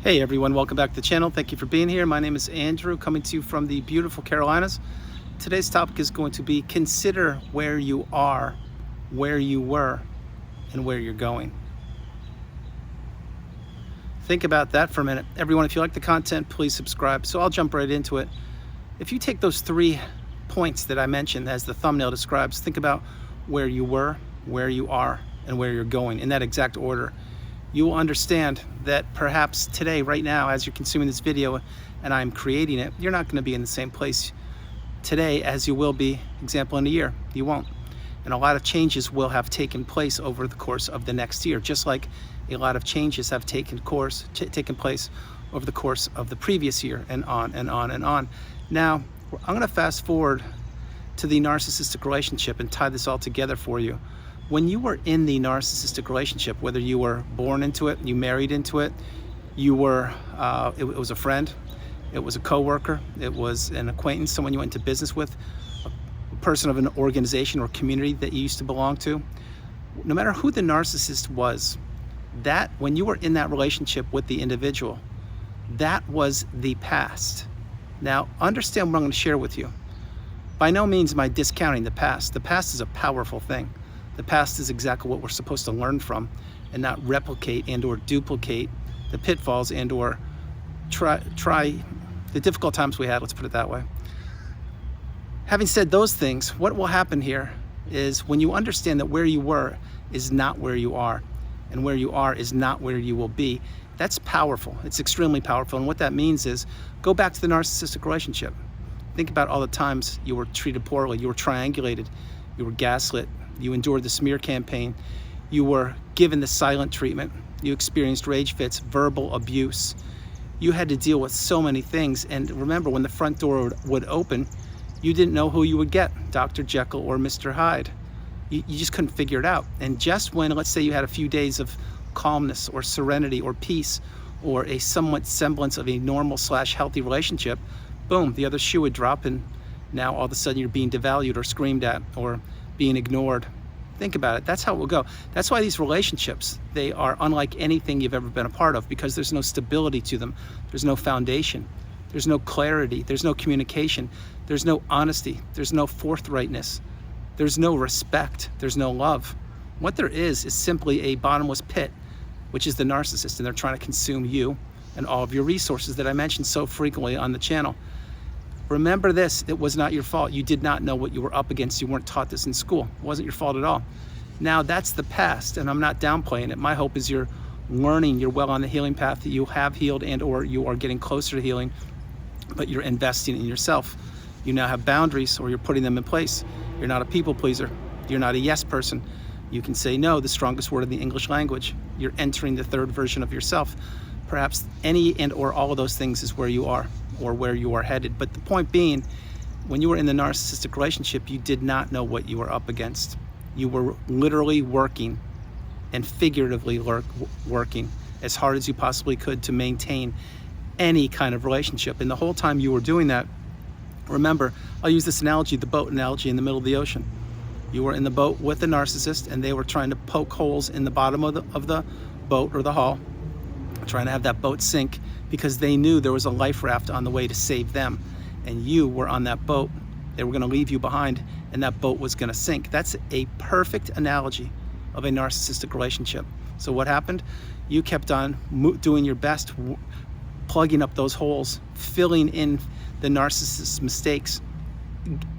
Hey everyone, welcome back to the channel. Thank you for being here. My name is Andrew, coming to you from the beautiful Carolinas. Today's topic is going to be consider where you are, where you were, and where you're going. Think about that for a minute. Everyone, if you like the content, please subscribe. So I'll jump right into it. If you take those 3 points that I mentioned as the thumbnail describes, think about where you were, where you are, and where you're going in that exact order. You will understand that perhaps today, right now, as you're consuming this video and I'm creating it, you're not going to be in the same place today as you will be, example, in a year. You won't. And a lot of changes will have taken place over the course of the next year, just like a lot of changes have taken place over the course of the previous year, and on and on and on. Now, I'm going to fast forward to the narcissistic relationship and tie this all together for you. When you were in the narcissistic relationship, whether you were born into it, you married into it, you were, it was a friend, it was a coworker, it was an acquaintance, someone you went into business with, a person of an organization or community that you used to belong to, no matter who the narcissist was, that when you were in that relationship with the individual, that was the past. Now, understand what I'm going to share with you. By no means am I discounting the past. The past is a powerful thing. The past is exactly what we're supposed to learn from and not replicate and or duplicate the pitfalls and or try the difficult times we had, let's put it that way. Having said those things, what will happen here is when you understand that where you were is not where you are, and where you are is not where you will be, that's powerful. It's extremely powerful. And what that means is go back to the narcissistic relationship. Think about all the times you were treated poorly, you were triangulated, you were gaslit, you endured the smear campaign, you were given the silent treatment, you experienced rage fits, verbal abuse. You had to deal with so many things. And remember, when the front door would open, you didn't know who you would get, Dr. Jekyll or Mr. Hyde. You just couldn't figure it out. And just when, let's say you had a few days of calmness or serenity or peace or a somewhat semblance of a normal / healthy relationship, boom, the other shoe would drop, and now all of a sudden you're being devalued or screamed at or being ignored. Think about it. That's how it will go. That's why these relationships, they are unlike anything you've ever been a part of, because there's no stability to them. There's no foundation. There's no clarity. There's no communication. There's no honesty. There's no forthrightness. There's no respect. There's no love. What there is simply a bottomless pit, which is the narcissist, and they're trying to consume you and all of your resources that I mentioned so frequently on the channel. Remember this, it was not your fault. You did not know what you were up against. You weren't taught this in school. It wasn't your fault at all. Now that's the past, and I'm not downplaying it. My hope is you're learning, you're well on the healing path, that you have healed and or you are getting closer to healing, but you're investing in yourself. You now have boundaries, or you're putting them in place. You're not a people pleaser. You're not a yes person. You can say no, the strongest word in the English language. You're entering the third version of yourself. Perhaps any and or all of those things is where you are, or where you are headed. But the point being, when you were in the narcissistic relationship, you did not know what you were up against. You were literally working and figuratively working as hard as you possibly could to maintain any kind of relationship. And the whole time you were doing that, remember, I'll use this analogy, the boat analogy in the middle of the ocean. You were in the boat with the narcissist, and they were trying to poke holes in the bottom of the boat or the hull, trying to have that boat sink, because they knew there was a life raft on the way to save them, and you were on that boat. They were going to leave you behind, and that boat was going to sink. That's a perfect analogy of a narcissistic relationship. So what happened? You kept on doing your best, plugging up those holes, filling in the narcissist's mistakes,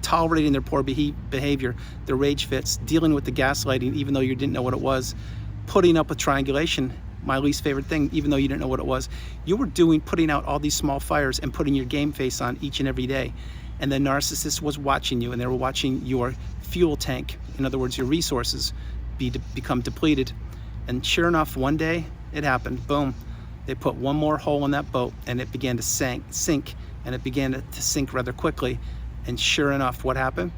tolerating their poor behavior, their rage fits, dealing with the gaslighting even though you didn't know what it was, putting up with triangulation, my least favorite thing, even though you didn't know what it was. You were putting out all these small fires and putting your game face on each and every day. And the narcissist was watching you, and they were watching your fuel tank, in other words, your resources, become depleted. And sure enough, one day it happened. Boom. They put one more hole in that boat, and it began to sink, and it began to sink rather quickly. And sure enough, what happened?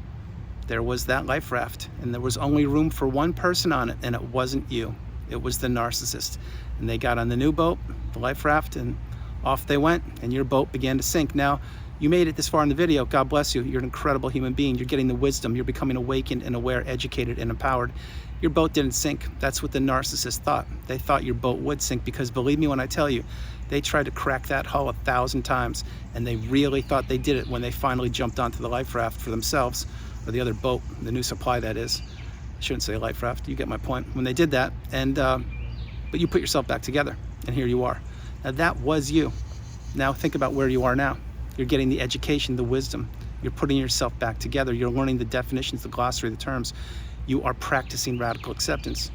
There was that life raft, and there was only room for one person on it, and it wasn't you. It was the narcissist. And they got on the new boat, the life raft, and off they went, and your boat began to sink. Now, you made it this far in the video. God bless you. You're an incredible human being. You're getting the wisdom. You're becoming awakened and aware, educated and empowered. Your boat didn't sink. That's what the narcissist thought. They thought your boat would sink, because believe me when I tell you, They tried to crack that hull 1,000 times, and they really thought they did it when they finally jumped onto the life raft for themselves, or the other boat, the new supply that is. I shouldn't say life raft, you get my point. When they did that, and but you put yourself back together, and here you are. Now that was you. Now think about where you are now. You're getting the education, the wisdom. You're putting yourself back together. You're learning the definitions, the glossary, the terms. You are practicing radical acceptance.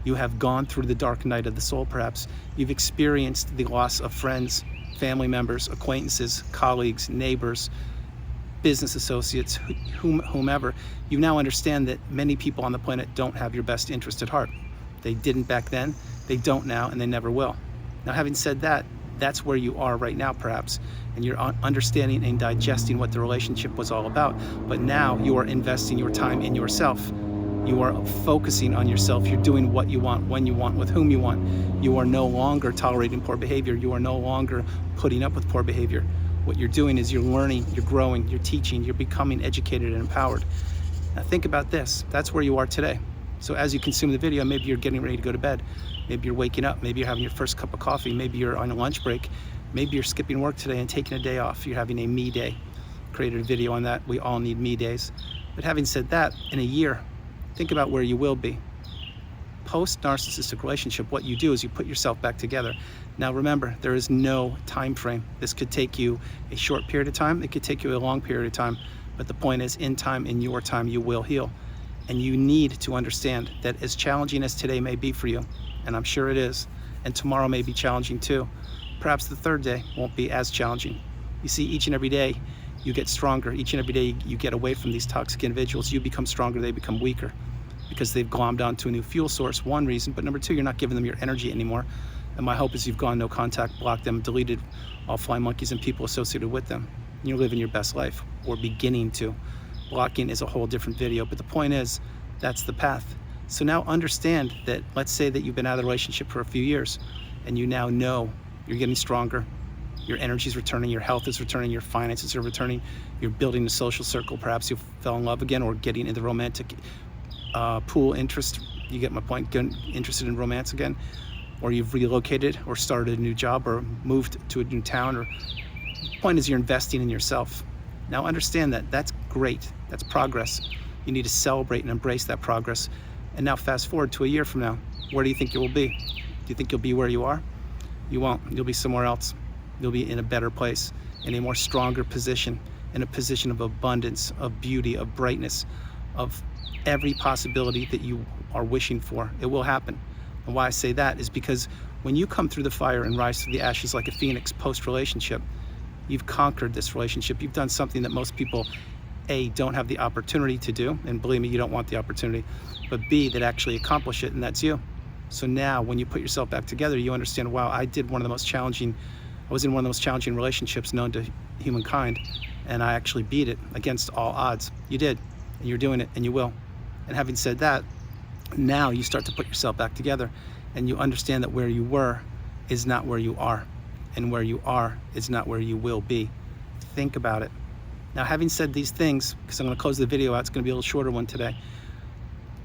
You have gone through the dark night of the soul, perhaps. You've experienced the loss of friends, family members, acquaintances, colleagues, neighbors, business associates, whomever. You now understand that many people on the planet don't have your best interest at heart. They didn't back then, they don't now, and they never will. Now, having said that, that's where you are right now, perhaps, and you're understanding and digesting what the relationship was all about. But now you are investing your time in yourself. You are focusing on yourself. You're doing what you want, when you want, with whom you want. You are no longer tolerating poor behavior. You are no longer putting up with poor behavior. What you're doing is you're learning, you're growing, you're teaching, you're becoming educated and empowered. Now think about this. That's where you are today. So as you consume the video, maybe you're getting ready to go to bed. Maybe you're waking up. Maybe you're having your first cup of coffee. Maybe you're on a lunch break. Maybe you're skipping work today and taking a day off. You're having a me day. Created a video on that. We all need me days. But having said that, in a year, think about where you will be. Post-narcissistic relationship, what you do is you put yourself back together. Now remember, there is no time frame. This could take you a short period of time. It could take you a long period of time. But the point is, in time, in your time, you will heal. And you need to understand that as challenging as today may be for you, and I'm sure it is, and tomorrow may be challenging too, perhaps the third day won't be as challenging. You see, each and every day you get stronger. Each and every day you get away from these toxic individuals. You become stronger, they become weaker because they've glommed onto a new fuel source, one reason, but number two, you're not giving them your energy anymore. And my hope is you've gone no contact, blocked them, deleted all fly monkeys and people associated with them. You're living your best life, or beginning to. Blocking is a whole different video, but the point is, that's the path. So now understand that, let's say that you've been out of the relationship for a few years, and you now know you're getting stronger, your energy is returning, your health is returning, your finances are returning, you're building a social circle, perhaps you fell in love again, or getting into romantic pool interest, you get my point, getting interested in romance again, or you've relocated, or started a new job, or moved to a new town, or the point is you're investing in yourself. Now understand that that's great, that's progress. You need to celebrate and embrace that progress. And now fast forward to a year from now, where do you think you will be? Do you think you'll be where you are? You won't, you'll be somewhere else. You'll be in a better place, in a more stronger position, in a position of abundance, of beauty, of brightness, of every possibility that you are wishing for. It will happen. And why I say that is because when you come through the fire and rise through the ashes like a phoenix post-relationship, you've conquered this relationship. You've done something that most people, A, don't have the opportunity to do, and believe me, you don't want the opportunity, but B, that actually accomplish it, and that's you. So now when you put yourself back together, you understand, wow, I was in one of the most challenging relationships known to humankind, and I actually beat it against all odds. You did, and you're doing it, and you will. And having said that, now you start to put yourself back together, and you understand that where you were is not where you are, and where you are is not where you will be. Think about it. Now, having said these things, because I'm going to close the video out, it's going to be a little shorter one today.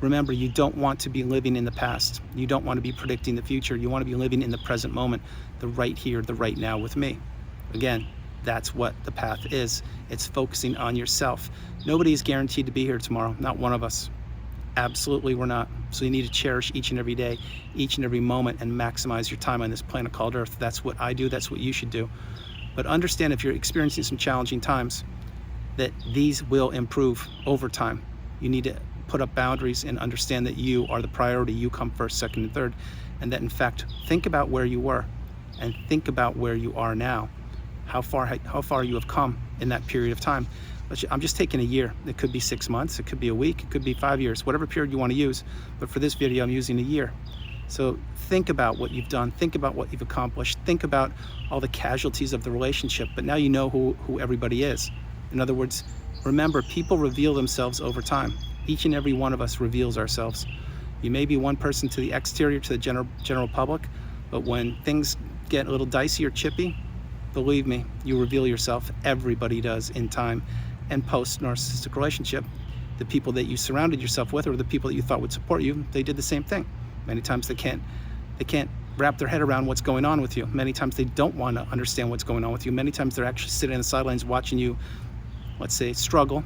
Remember, you don't want to be living in the past. You don't want to be predicting the future. You want to be living in the present moment, the right here, the right now with me. Again, that's what the path is. It's focusing on yourself. Nobody is guaranteed to be here tomorrow, not one of us. Absolutely, we're not. So you need to cherish each and every day, each and every moment, and maximize your time on this planet called Earth. That's what I do. That's what you should do. But understand, if you're experiencing some challenging times, that these will improve over time. You need to put up boundaries and understand that you are the priority. You come first, second, and third. And that, in fact, think about where you were and think about where you are now. How far you have come in that period of time. I'm just taking a year. It could be 6 months, it could be a week, it could be 5 years, whatever period you want to use. But for this video, I'm using a year. So think about what you've done, think about what you've accomplished, think about all the casualties of the relationship, but now you know who everybody is. In other words, remember, people reveal themselves over time. Each and every one of us reveals ourselves. You may be one person to the exterior, to the general public, but when things get a little dicey or chippy, believe me, you reveal yourself. Everybody does, in time. And post-narcissistic relationship, the people that you surrounded yourself with, or the people that you thought would support you, they did the same thing. Many times they can't wrap their head around what's going on with you. Many times they don't want to understand what's going on with you. Many times they're actually sitting on the sidelines watching you, let's say, struggle.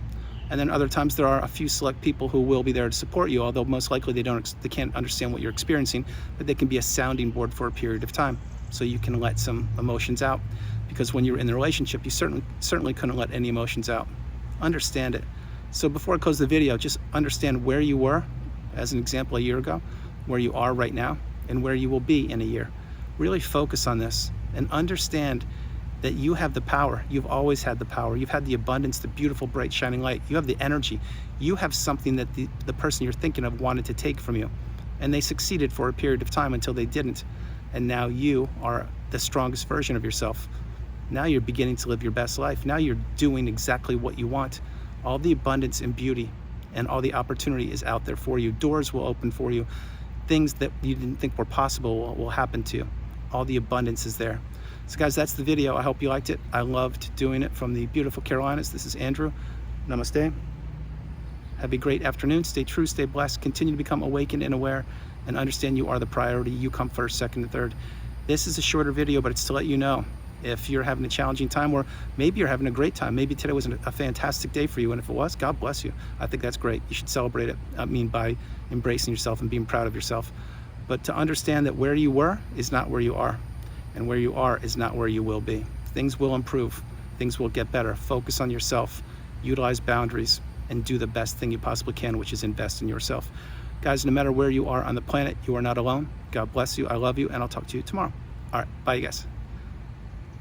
And then other times there are a few select people who will be there to support you, although most likely they can't understand what you're experiencing, but they can be a sounding board for a period of time, so you can let some emotions out. Because when you were in the relationship, you certainly couldn't let any emotions out. Understand it. So before I close the video, just understand where you were, as an example, a year ago, where you are right now, and where you will be in a year. Really focus on this and understand that you have the power. You've always had the power. You've had the abundance, the beautiful, bright, shining light. You have the energy. You have something that the person you're thinking of wanted to take from you. And they succeeded for a period of time until they didn't. And now you are the strongest version of yourself. Now you're beginning to live your best life. Now you're doing exactly what you want. All the abundance and beauty and all the opportunity is out there for you. Doors will open for you. Things that you didn't think were possible will happen to you. All the abundance is there. So guys, that's the video. I hope you liked it. I loved doing it from the beautiful Carolinas. This is Andrew. Namaste. Have a great afternoon. Stay true, stay blessed. Continue to become awakened and aware, and understand you are the priority. You come first, second, and third. This is a shorter video, but it's to let you know if you're having a challenging time, or maybe you're having a great time. Maybe today was a fantastic day for you, and if it was, God bless you. I think that's great. You should celebrate it. I mean, by embracing yourself and being proud of yourself. But to understand that where you were is not where you are, and where you are is not where you will be. Things will improve. Things will get better. Focus on yourself. Utilize boundaries, and do the best thing you possibly can, which is invest in yourself. Guys, no matter where you are on the planet, you are not alone. God bless you. I love you, and I'll talk to you tomorrow. All right. Bye, you guys.